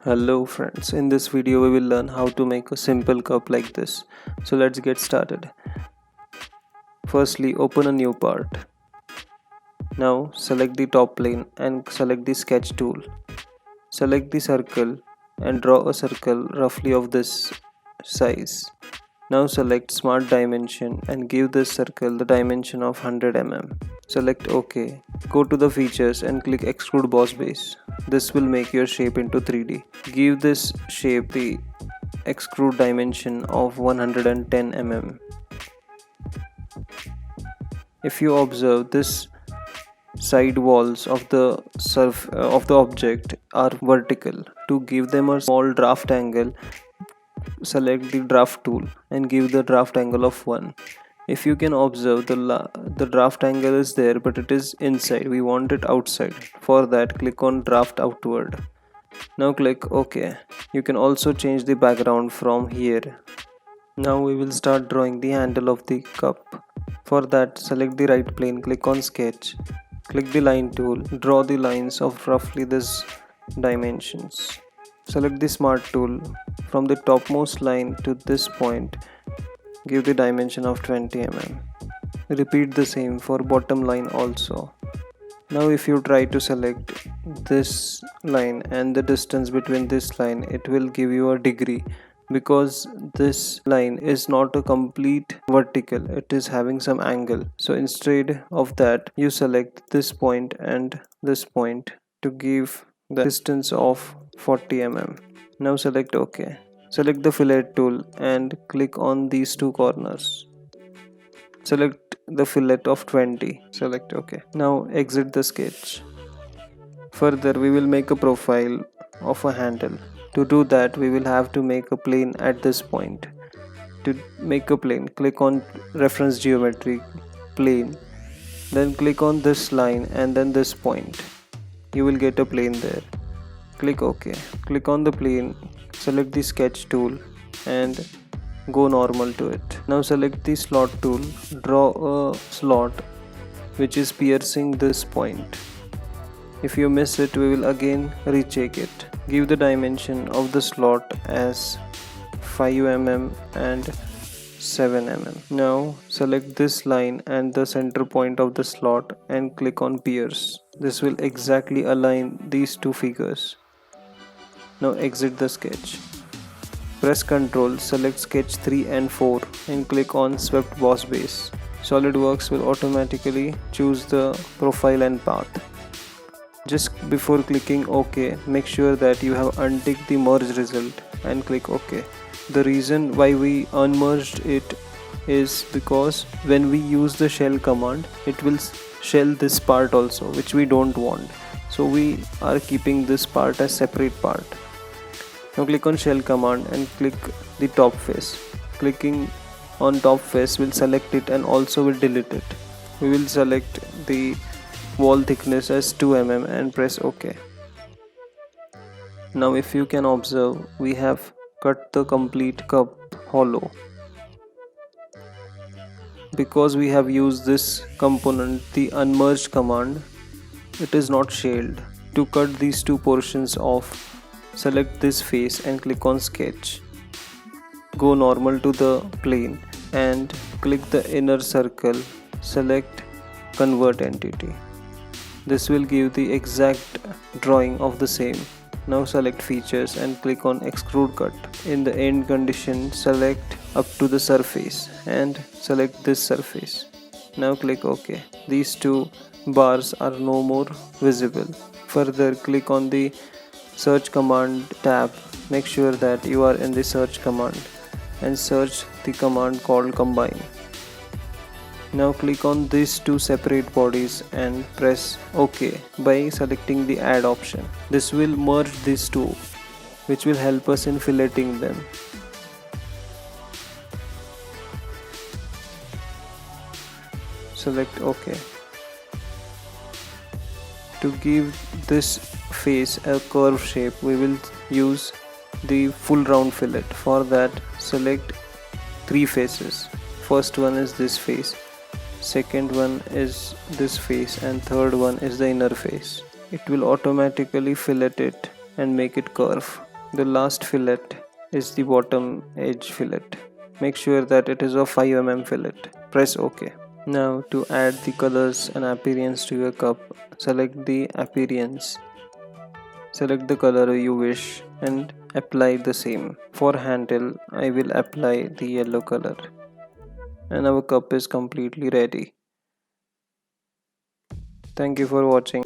Hello friends, in this video we will learn how to make a simple cup like this. So let's get started. Firstly, open a new part. Now select the top plane and select the sketch tool. Select the circle and draw a circle roughly of this size. Now select smart dimension and give this circle the dimension of 100 mm. Select OK. Go to the features and click extrude boss base. This will make your shape into 3D. Give this shape the extrude dimension of 110 mm. If you observe, this side walls of the object are vertical. To give them a small draft angle, select the draft tool and give the draft angle of 1. If you can observe, the draft angle is there, but it is inside. We want it outside. For that, click on draft outward. Now click OK. You can also change the background from here. Now we will start drawing the handle of the cup. For that, select the right plane, click on sketch, click the line tool, draw the lines of roughly this dimensions. Select the smart tool. From the topmost line to this point, give the dimension of 20 mm. Repeat the same for bottom line also. Now if you try to select this line and the distance between this line, it will give you a degree, because this line is not a complete vertical, it is having some angle. So instead of that, you select this point and this point to give the distance of 40 mm. Now select OK. Select the fillet tool and click on these two corners. Select the fillet of 20. Select OK. Now exit the sketch. Further, we will make a profile of a handle. To do that, we will have to make a plane at this point. To make a plane, click on reference geometry, plane. Then click on this line and then this point. You will get a plane there. Click OK. Click on the plane, select the sketch tool and go normal to it. Now select the slot tool, draw a slot which is piercing this point. If you miss it, we will again recheck it. Give the dimension of the slot as 5 mm and 7 mm. Now select this line and the center point of the slot and click on pierce. This will exactly align these two figures. Now exit the sketch. Press Ctrl, select sketch 3 and 4 and click on swept boss base. SolidWorks will automatically choose the profile and path. Just before clicking OK, make sure that you have unticked the merge result and click OK. The reason why we unmerged it is because when we use the shell command, it will shell this part also, which we don't want. So we are keeping this part as separate part. Now click on shell command and click the top face. Clicking on top face will select it and also will delete it. We will select the wall thickness as 2 mm and press OK. Now if you can observe, we have cut the complete cup hollow. Because we have used this component, the unmerged command, it is not shelled. To cut these two portions off, select this face and click on sketch. Go normal to the plane and click the inner circle, select convert entity. This will give the exact drawing of the same. Now select features and click on extrude cut. In the end condition, select up to the surface and select this surface. Now click OK. These two bars are no more visible. Further, click on the search command tab. Make sure that you are in the search command and search the command called combine. Now click on these two separate bodies and press OK by selecting the add option. This will merge these two, which will help us in filleting them. Select OK. To give this face a curve shape, we will use the full round fillet. For that, select 3 faces. First one is this face, second one is this face, and third one is the inner face. It will automatically fillet it and make it curve. The last fillet is the bottom edge fillet. Make sure that it is a 5 mm fillet. Press OK. Now to add the colors and appearance to your cup, select the appearance. Select the color you wish and apply the same. For handle, I will apply the yellow color. And our cup is completely ready. Thank you for watching.